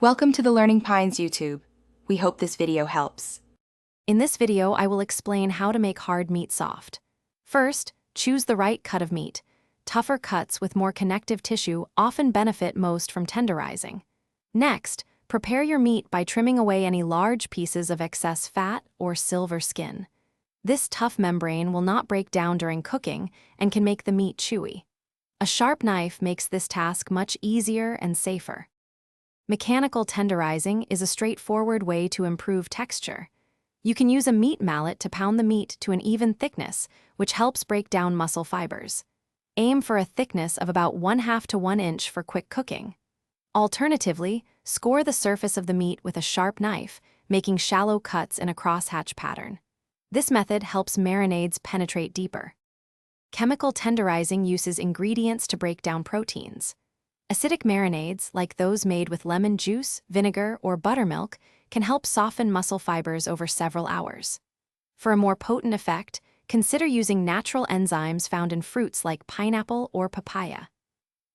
Welcome to the Learning Pines YouTube. We hope this video helps. In this video, I will explain how to make hard meat soft. First, choose the right cut of meat. Tougher cuts with more connective tissue often benefit most from tenderizing. Next, prepare your meat by trimming away any large pieces of excess fat or silver skin. This tough membrane will not break down during cooking and can make the meat chewy. A sharp knife makes this task much easier and safer. Mechanical tenderizing is a straightforward way to improve texture. You can use a meat mallet to pound the meat to an even thickness, which helps break down muscle fibers. Aim for a thickness of about 1/2 to 1 inch for quick cooking. Alternatively, score the surface of the meat with a sharp knife, making shallow cuts in a crosshatch pattern. This method helps marinades penetrate deeper. Chemical tenderizing uses ingredients to break down proteins. Acidic marinades, like those made with lemon juice, vinegar, or buttermilk, can help soften muscle fibers over several hours. For a more potent effect, consider using natural enzymes found in fruits like pineapple or papaya.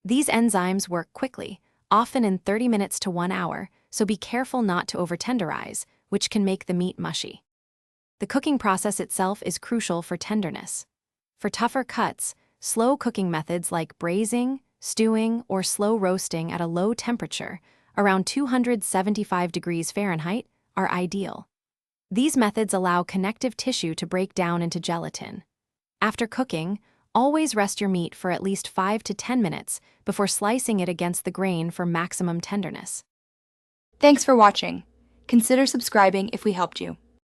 These enzymes work quickly, often in 30 minutes to 1 hour, so be careful not to over-tenderize, which can make the meat mushy. The cooking process itself is crucial for tenderness. For tougher cuts, slow cooking methods like braising, stewing, or slow roasting at a low temperature, around 275 degrees Fahrenheit, are ideal. These methods allow connective tissue to break down into gelatin. After cooking, always rest your meat for at least 5 to 10 minutes before slicing it against the grain for maximum tenderness. Thanks for watching. Consider subscribing if we helped you.